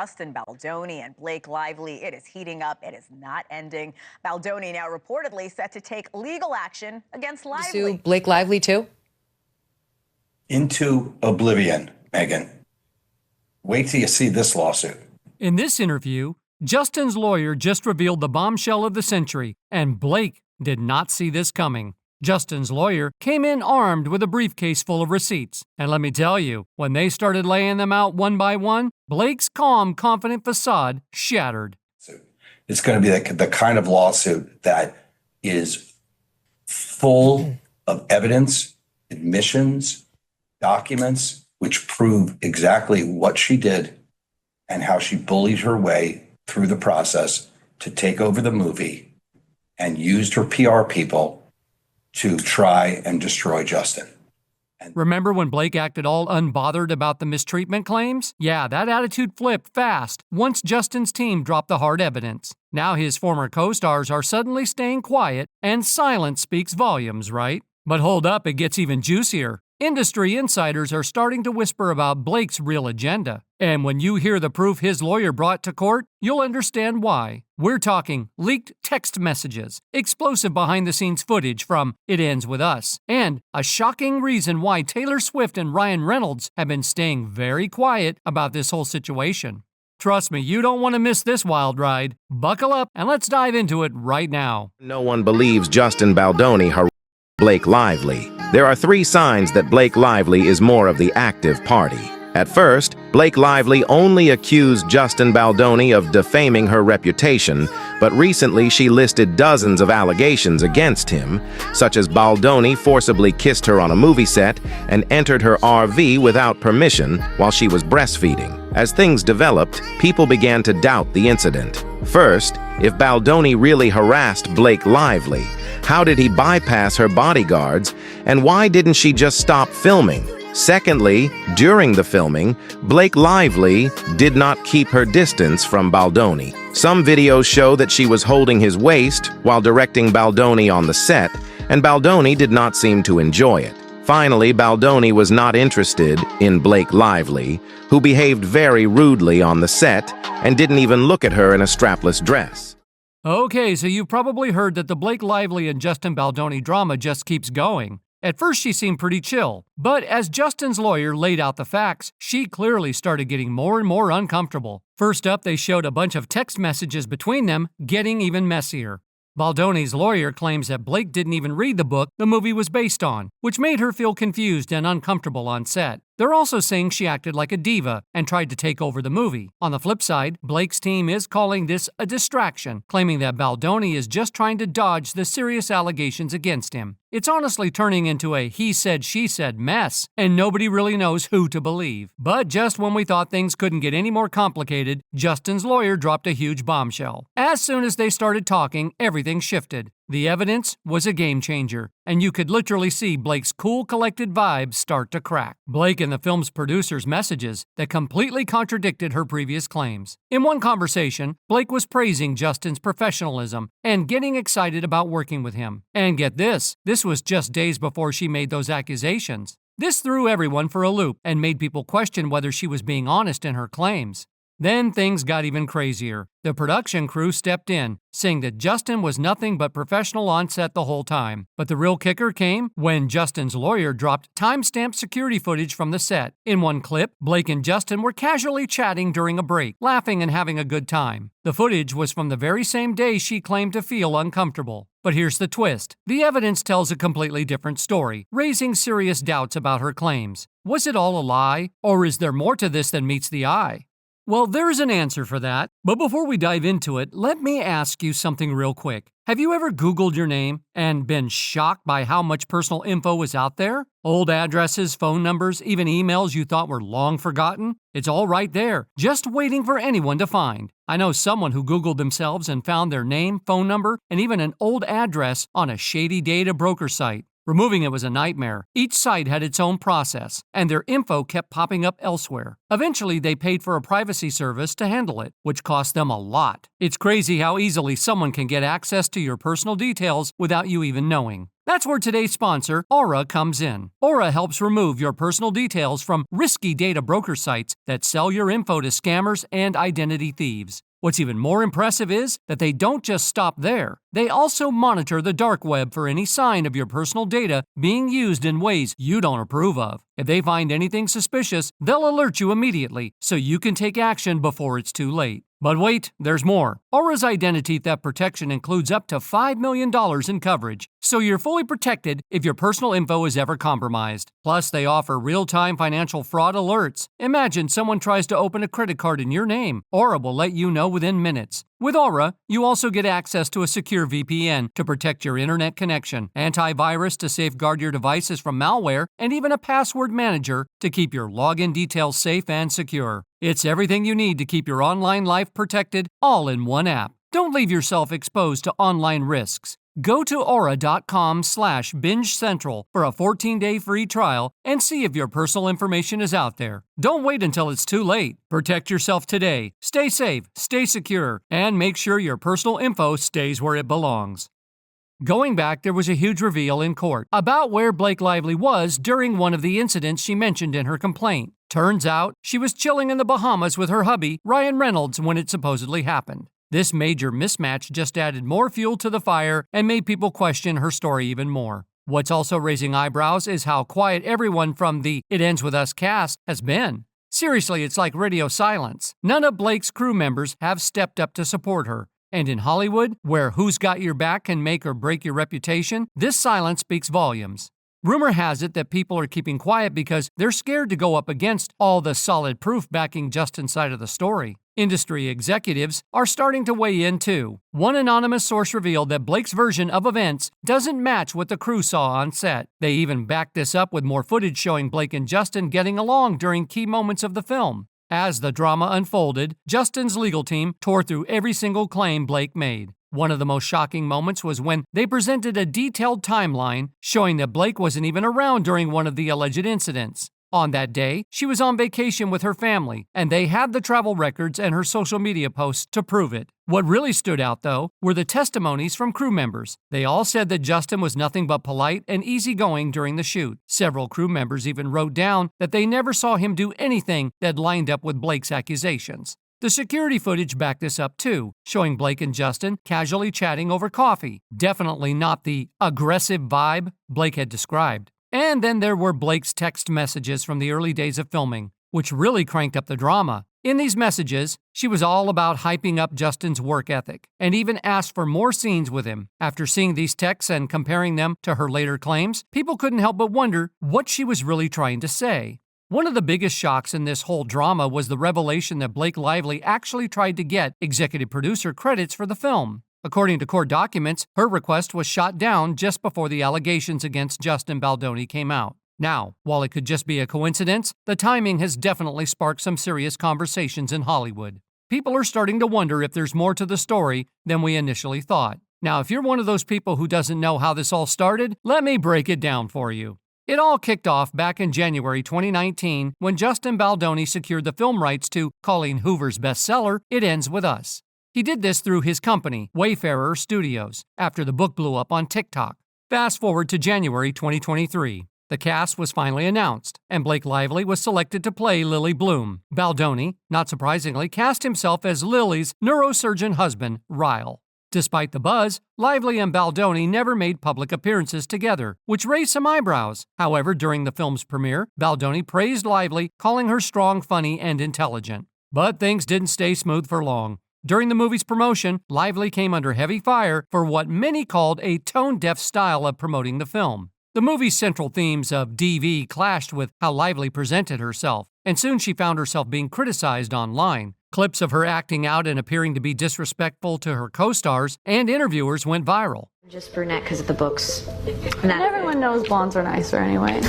Justin Baldoni and Blake Lively. It is heating up. It is not ending. Baldoni now reportedly set to take legal action against Lively. Sue Blake Lively, too? Into oblivion, Megan. Wait till you see this lawsuit. In this interview, Justin's lawyer just revealed the bombshell of the century, and Blake did not see this coming. Justin's lawyer came in armed with a briefcase full of receipts. And let me tell you, when they started laying them out one by one, Blake's calm, confident facade shattered. It's going to be the kind of lawsuit that is full of evidence, admissions, documents, which prove exactly what she did and how she bullied her way through the process to take over the movie and used her PR people to try and destroy Justin. Remember when Blake acted all unbothered about the mistreatment claims? Yeah, that attitude flipped fast once Justin's team dropped the hard evidence. Now his former co-stars are suddenly staying quiet, and silence speaks volumes, right? But hold up, it gets even juicier. Industry insiders are starting to whisper about Blake's real agenda. And when you hear the proof his lawyer brought to court, you'll understand why. We're talking leaked text messages, explosive behind-the-scenes footage from It Ends With Us, and a shocking reason why Taylor Swift and Ryan Reynolds have been staying very quiet about this whole situation. Trust me, you don't want to miss this wild ride. Buckle up and let's dive into it right now. No one believes Justin Baldoni harassed Blake Lively. There are 3 signs that Blake Lively is more of the active party. At first, Blake Lively only accused Justin Baldoni of defaming her reputation, but recently she listed dozens of allegations against him, such as Baldoni forcibly kissed her on a movie set and entered her RV without permission while she was breastfeeding. As things developed, people began to doubt the incident. First, if Baldoni really harassed Blake Lively, how did he bypass her bodyguards, and why didn't she just stop filming? Secondly, during the filming, Blake Lively did not keep her distance from Baldoni. Some videos show that she was holding his waist while directing Baldoni on the set, and Baldoni did not seem to enjoy it. Finally, Baldoni was not interested in Blake Lively, who behaved very rudely on the set and didn't even look at her in a strapless dress. Okay, so you've probably heard that the Blake Lively and Justin Baldoni drama just keeps going. At first, she seemed pretty chill, but as Justin's lawyer laid out the facts, she clearly started getting more and more uncomfortable. First up, they showed a bunch of text messages between them, getting even messier. Baldoni's lawyer claims that Blake didn't even read the book the movie was based on, which made her feel confused and uncomfortable on set. They're also saying she acted like a diva and tried to take over the movie. On the flip side, Blake's team is calling this a distraction, claiming that Baldoni is just trying to dodge the serious allegations against him. It's honestly turning into a he said, she said mess, and nobody really knows who to believe. But just when we thought things couldn't get any more complicated, Justin's lawyer dropped a huge bombshell. As soon as they started talking, everything shifted. The evidence was a game changer, and you could literally see Blake's cool, collected vibe start to crack. Blake and the film's producers' messages that completely contradicted her previous claims. In one conversation, Blake was praising Justin's professionalism and getting excited about working with him. And get this was just days before she made those accusations. This threw everyone for a loop and made people question whether she was being honest in her claims. Then things got even crazier. The production crew stepped in, saying that Justin was nothing but professional on set the whole time. But the real kicker came when Justin's lawyer dropped time-stamped security footage from the set. In one clip, Blake and Justin were casually chatting during a break, laughing and having a good time. The footage was from the very same day she claimed to feel uncomfortable. But here's the twist. The evidence tells a completely different story, raising serious doubts about her claims. Was it all a lie? Or is there more to this than meets the eye? Well, there's an answer for that, but before we dive into it, let me ask you something real quick. Have you ever Googled your name and been shocked by how much personal info is out there? Old addresses, phone numbers, even emails you thought were long forgotten? It's all right there, just waiting for anyone to find. I know someone who Googled themselves and found their name, phone number, and even an old address on a shady data broker site. Removing it was a nightmare. Each site had its own process, and their info kept popping up elsewhere. Eventually, they paid for a privacy service to handle it, which cost them a lot. It's crazy how easily someone can get access to your personal details without you even knowing. That's where today's sponsor, Aura, comes in. Aura helps remove your personal details from risky data broker sites that sell your info to scammers and identity thieves. What's even more impressive is that they don't just stop there. They also monitor the dark web for any sign of your personal data being used in ways you don't approve of. If they find anything suspicious, they'll alert you immediately so you can take action before it's too late. But wait, there's more. Aura's identity theft protection includes up to $5 million in coverage, so you're fully protected if your personal info is ever compromised. Plus, they offer real-time financial fraud alerts. Imagine someone tries to open a credit card in your name. Aura will let you know within minutes. With Aura, you also get access to a secure VPN to protect your internet connection, antivirus to safeguard your devices from malware, and even a password manager to keep your login details safe and secure. It's everything you need to keep your online life protected, all in one app. Don't leave yourself exposed to online risks. Go to aura.com/BingeCentral for a 14-day free trial and see if your personal information is out there. Don't wait until it's too late. Protect yourself today. Stay safe, stay secure, and make sure your personal info stays where it belongs. Going back, there was a huge reveal in court about where Blake Lively was during one of the incidents she mentioned in her complaint. Turns out, she was chilling in the Bahamas with her hubby, Ryan Reynolds, when it supposedly happened. This major mismatch just added more fuel to the fire and made people question her story even more. What's also raising eyebrows is how quiet everyone from the It Ends With Us cast has been. Seriously, it's like radio silence. None of Blake's crew members have stepped up to support her. And in Hollywood, where who's got your back can make or break your reputation, this silence speaks volumes. Rumor has it that people are keeping quiet because they're scared to go up against all the solid proof backing Justin's side of the story. Industry executives are starting to weigh in too. One anonymous source revealed that Blake's version of events doesn't match what the crew saw on set. They even backed this up with more footage showing Blake and Justin getting along during key moments of the film. As the drama unfolded, Justin's legal team tore through every single claim Blake made. One of the most shocking moments was when they presented a detailed timeline showing that Blake wasn't even around during one of the alleged incidents. On that day, she was on vacation with her family, and they had the travel records and her social media posts to prove it. What really stood out, though, were the testimonies from crew members. They all said that Justin was nothing but polite and easygoing during the shoot. Several crew members even wrote down that they never saw him do anything that lined up with Blake's accusations. The security footage backed this up too, showing Blake and Justin casually chatting over coffee. Definitely not the aggressive vibe Blake had described. And then there were Blake's text messages from the early days of filming, which really cranked up the drama. In these messages, she was all about hyping up Justin's work ethic, and even asked for more scenes with him. After seeing these texts and comparing them to her later claims, people couldn't help but wonder what she was really trying to say. One of the biggest shocks in this whole drama was the revelation that Blake Lively actually tried to get executive producer credits for the film. According to court documents, her request was shot down just before the allegations against Justin Baldoni came out. Now, while it could just be a coincidence, the timing has definitely sparked some serious conversations in Hollywood. People are starting to wonder if there's more to the story than we initially thought. Now, if you're one of those people who doesn't know how this all started, let me break it down for you. It all kicked off back in January 2019 when Justin Baldoni secured the film rights to Colleen Hoover's bestseller, It Ends With Us. He did this through his company, Wayfarer Studios, after the book blew up on TikTok. Fast forward to January 2023. The cast was finally announced, and Blake Lively was selected to play Lily Bloom. Baldoni, not surprisingly, cast himself as Lily's neurosurgeon husband, Ryle. Despite the buzz, Lively and Baldoni never made public appearances together, which raised some eyebrows. However, during the film's premiere, Baldoni praised Lively, calling her strong, funny, and intelligent. But things didn't stay smooth for long. During the movie's promotion, Lively came under heavy fire for what many called a tone-deaf style of promoting the film. The movie's central themes of DV clashed with how Lively presented herself, and soon she found herself being criticized online. Clips of her acting out and appearing to be disrespectful to her co-stars and interviewers went viral. Just brunette because of the books. And everyone knows blondes are nicer anyway.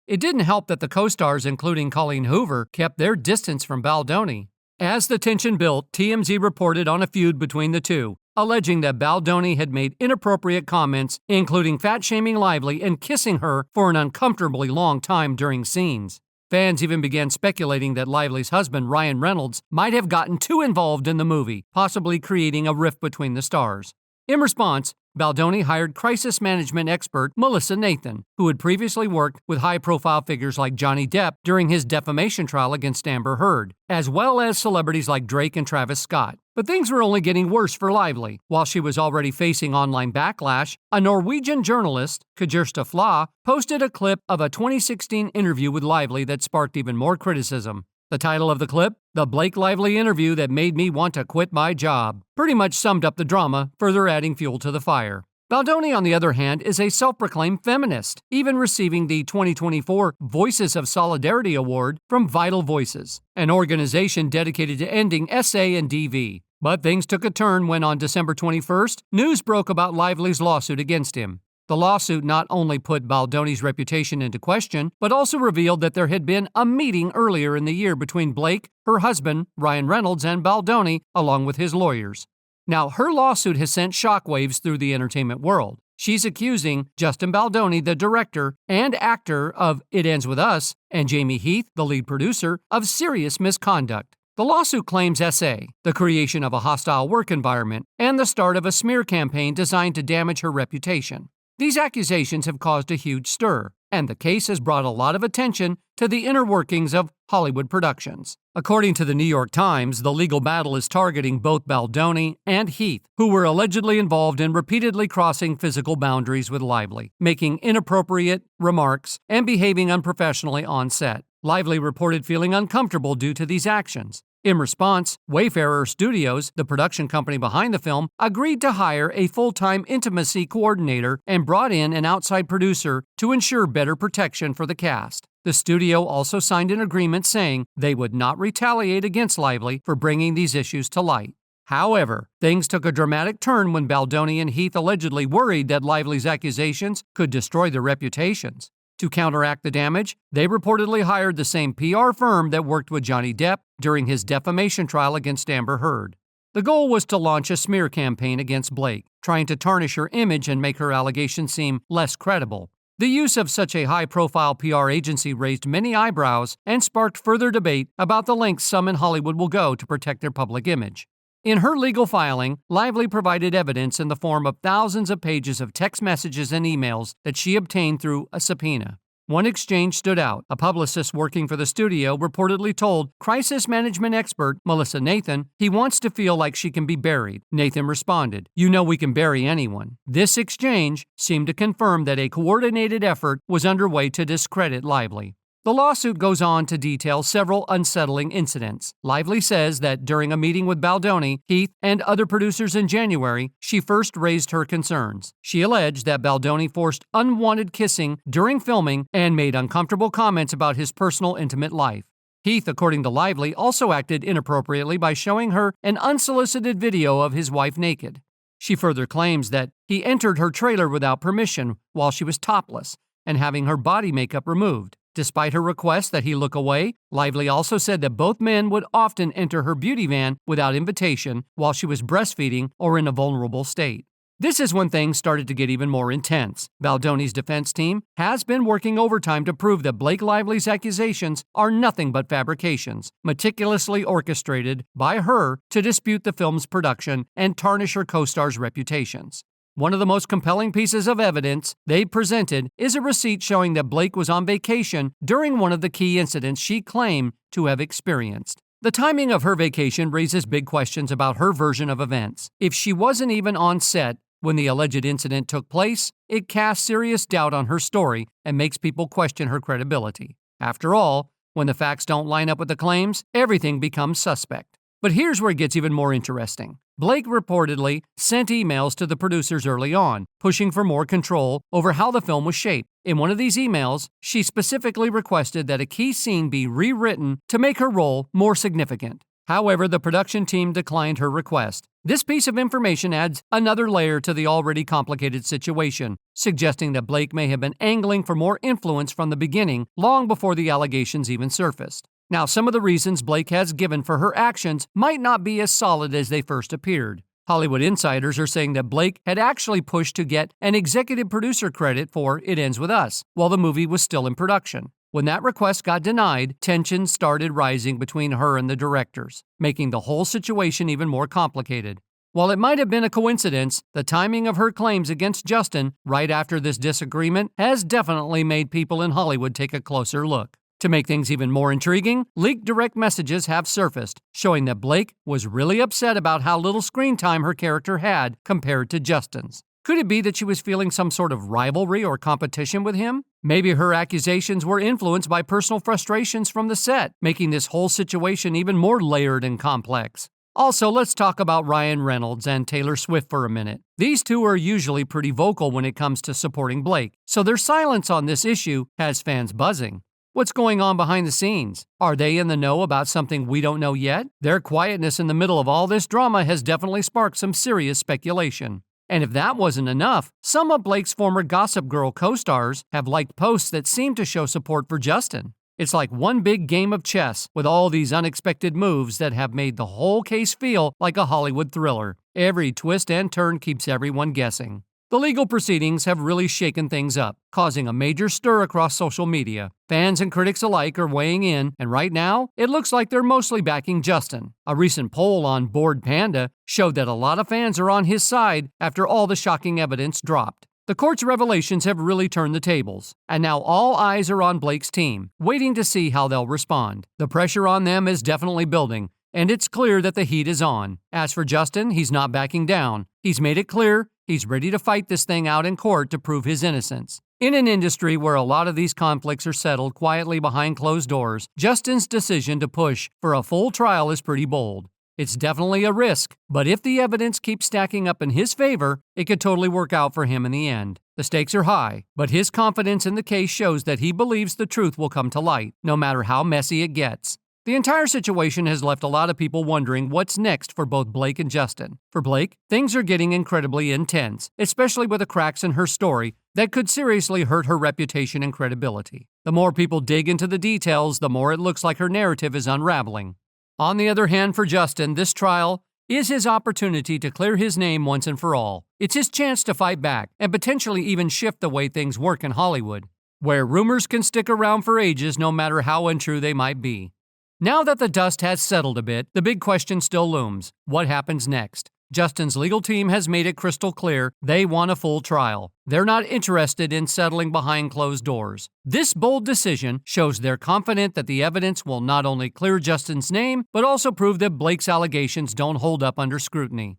It didn't help that the co-stars, including Colleen Hoover, kept their distance from Baldoni. As the tension built, TMZ reported on a feud between the two, alleging that Baldoni had made inappropriate comments, including fat-shaming Lively and kissing her for an uncomfortably long time during scenes. Fans even began speculating that Lively's husband, Ryan Reynolds, might have gotten too involved in the movie, possibly creating a rift between the stars. In response, Baldoni hired crisis management expert Melissa Nathan, who had previously worked with high-profile figures like Johnny Depp during his defamation trial against Amber Heard, as well as celebrities like Drake and Travis Scott. But things were only getting worse for Lively. While she was already facing online backlash, a Norwegian journalist, Kjersti Fla, posted a clip of a 2016 interview with Lively that sparked even more criticism. The title of the clip, "The Blake Lively Interview That Made Me Want to Quit My Job," pretty much summed up the drama, further adding fuel to the fire. Baldoni, on the other hand, is a self-proclaimed feminist, even receiving the 2024 Voices of Solidarity Award from Vital Voices, an organization dedicated to ending SA and DV. But things took a turn when on December 21st, news broke about Lively's lawsuit against him. The lawsuit not only put Baldoni's reputation into question, but also revealed that there had been a meeting earlier in the year between Blake, her husband, Ryan Reynolds, and Baldoni, along with his lawyers. Now, her lawsuit has sent shockwaves through the entertainment world. She's accusing Justin Baldoni, the director and actor of It Ends With Us, and Jamie Heath, the lead producer, of serious misconduct. The lawsuit claims SA, the creation of a hostile work environment, and the start of a smear campaign designed to damage her reputation. These accusations have caused a huge stir, and the case has brought a lot of attention to the inner workings of Hollywood productions. According to the New York Times, the legal battle is targeting both Baldoni and Heath, who were allegedly involved in repeatedly crossing physical boundaries with Lively, making inappropriate remarks and behaving unprofessionally on set. Lively reported feeling uncomfortable due to these actions. In response, Wayfarer Studios, the production company behind the film, agreed to hire a full-time intimacy coordinator and brought in an outside producer to ensure better protection for the cast. The studio also signed an agreement saying they would not retaliate against Lively for bringing these issues to light. However, things took a dramatic turn when Baldoni and Heath allegedly worried that Lively's accusations could destroy their reputations. To counteract the damage, they reportedly hired the same PR firm that worked with Johnny Depp during his defamation trial against Amber Heard. The goal was to launch a smear campaign against Blake, trying to tarnish her image and make her allegations seem less credible. The use of such a high-profile PR agency raised many eyebrows and sparked further debate about the lengths some in Hollywood will go to protect their public image. In her legal filing, Lively provided evidence in the form of thousands of pages of text messages and emails that she obtained through a subpoena. One exchange stood out. A publicist working for the studio reportedly told crisis management expert Melissa Nathan he wants to feel like she can be buried. Nathan responded, "You know we can bury anyone." This exchange seemed to confirm that a coordinated effort was underway to discredit Lively. The lawsuit goes on to detail several unsettling incidents. Lively says that during a meeting with Baldoni, Heath, and other producers in January, she first raised her concerns. She alleged that Baldoni forced unwanted kissing during filming and made uncomfortable comments about his personal intimate life. Heath, according to Lively, also acted inappropriately by showing her an unsolicited video of his wife naked. She further claims that he entered her trailer without permission while she was topless and having her body makeup removed. Despite her request that he look away, Lively also said that both men would often enter her beauty van without invitation while she was breastfeeding or in a vulnerable state. This is when things started to get even more intense. Baldoni's defense team has been working overtime to prove that Blake Lively's accusations are nothing but fabrications, meticulously orchestrated by her to dispute the film's production and tarnish her co-stars' reputations. One of the most compelling pieces of evidence they presented is a receipt showing that Blake was on vacation during one of the key incidents she claimed to have experienced. The timing of her vacation raises big questions about her version of events. If she wasn't even on set when the alleged incident took place, it casts serious doubt on her story and makes people question her credibility. After all, when the facts don't line up with the claims, everything becomes suspect. But here's where it gets even more interesting. Blake reportedly sent emails to the producers early on, pushing for more control over how the film was shaped. In one of these emails, she specifically requested that a key scene be rewritten to make her role more significant. However, the production team declined her request. This piece of information adds another layer to the already complicated situation, suggesting that Blake may have been angling for more influence from the beginning, long before the allegations even surfaced. Now, some of the reasons Blake has given for her actions might not be as solid as they first appeared. Hollywood insiders are saying that Blake had actually pushed to get an executive producer credit for It Ends With Us, while the movie was still in production. When that request got denied, tensions started rising between her and the directors, making the whole situation even more complicated. While it might have been a coincidence, the timing of her claims against Justin right after this disagreement has definitely made people in Hollywood take a closer look. To make things even more intriguing, leaked direct messages have surfaced, showing that Blake was really upset about how little screen time her character had compared to Justin's. Could it be that she was feeling some sort of rivalry or competition with him? Maybe her accusations were influenced by personal frustrations from the set, making this whole situation even more layered and complex. Also, let's talk about Ryan Reynolds and Taylor Swift for a minute. These two are usually pretty vocal when it comes to supporting Blake, so their silence on this issue has fans buzzing. What's going on behind the scenes? Are they in the know about something we don't know yet? Their quietness in the middle of all this drama has definitely sparked some serious speculation. And if that wasn't enough, some of Blake's former Gossip Girl co-stars have liked posts that seem to show support for Justin. It's like one big game of chess with all these unexpected moves that have made the whole case feel like a Hollywood thriller. Every twist and turn keeps everyone guessing. The legal proceedings have really shaken things up, causing a major stir across social media. Fans and critics alike are weighing in, and right now, it looks like they're mostly backing Justin. A recent poll on Bored Panda showed that a lot of fans are on his side after all the shocking evidence dropped. The court's revelations have really turned the tables, and now all eyes are on Blake's team, waiting to see how they'll respond. The pressure on them is definitely building, and it's clear that the heat is on. As for Justin, he's not backing down. He's made it clear he's ready to fight this thing out in court to prove his innocence. In an industry where a lot of these conflicts are settled quietly behind closed doors, Justin's decision to push for a full trial is pretty bold. It's definitely a risk, but if the evidence keeps stacking up in his favor, it could totally work out for him in the end. The stakes are high, but his confidence in the case shows that he believes the truth will come to light, no matter how messy it gets. The entire situation has left a lot of people wondering what's next for both Blake and Justin. For Blake, things are getting incredibly intense, especially with the cracks in her story that could seriously hurt her reputation and credibility. The more people dig into the details, the more it looks like her narrative is unraveling. On the other hand, for Justin, this trial is his opportunity to clear his name once and for all. It's his chance to fight back and potentially even shift the way things work in Hollywood, where rumors can stick around for ages no matter how untrue they might be. Now that the dust has settled a bit, the big question still looms. What happens next? Justin's legal team has made it crystal clear they want a full trial. They're not interested in settling behind closed doors. This bold decision shows they're confident that the evidence will not only clear Justin's name, but also prove that Blake's allegations don't hold up under scrutiny.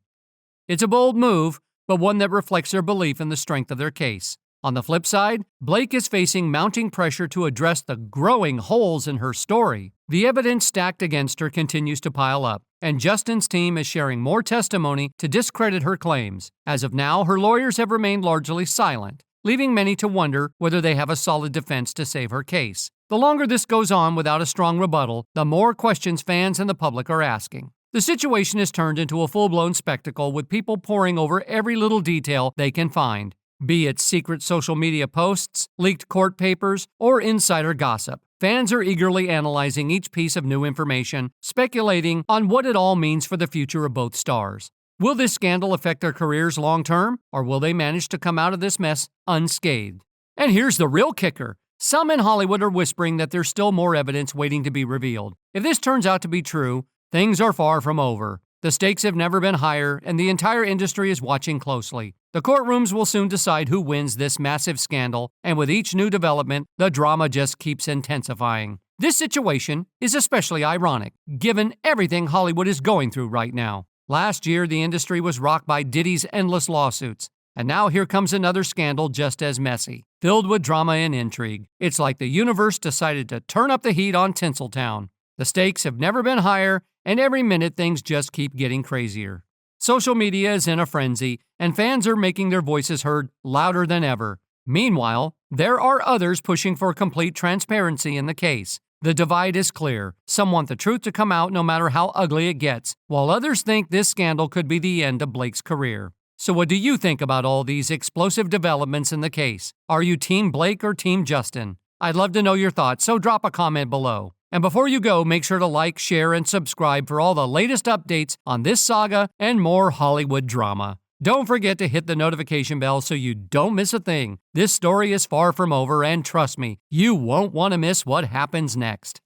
It's a bold move, but one that reflects their belief in the strength of their case. On the flip side, Blake is facing mounting pressure to address the growing holes in her story. The evidence stacked against her continues to pile up, and Justin's team is sharing more testimony to discredit her claims. As of now, her lawyers have remained largely silent, leaving many to wonder whether they have a solid defense to save her case. The longer this goes on without a strong rebuttal, the more questions fans and the public are asking. The situation has turned into a full-blown spectacle with people poring over every little detail they can find. Be it secret social media posts, leaked court papers, or insider gossip, fans are eagerly analyzing each piece of new information, speculating on what it all means for the future of both stars. Will this scandal affect their careers long-term, or will they manage to come out of this mess unscathed? And here's the real kicker. Some in Hollywood are whispering that there's still more evidence waiting to be revealed. If this turns out to be true, things are far from over. The stakes have never been higher, and the entire industry is watching closely. The courtrooms will soon decide who wins this massive scandal, and with each new development, the drama just keeps intensifying. This situation is especially ironic, given everything Hollywood is going through right now. Last year, the industry was rocked by Diddy's endless lawsuits, and now here comes another scandal just as messy, filled with drama and intrigue. It's like the universe decided to turn up the heat on Tinseltown. The stakes have never been higher, and every minute things just keep getting crazier. Social media is in a frenzy, and fans are making their voices heard louder than ever. Meanwhile, there are others pushing for complete transparency in the case. The divide is clear. Some want the truth to come out no matter how ugly it gets, while others think this scandal could be the end of Blake's career. So what do you think about all these explosive developments in the case? Are you Team Blake or Team Justin? I'd love to know your thoughts, so drop a comment below. And before you go, make sure to like, share, and subscribe for all the latest updates on this saga and more Hollywood drama. Don't forget to hit the notification bell so you don't miss a thing. This story is far from over, and trust me, you won't want to miss what happens next.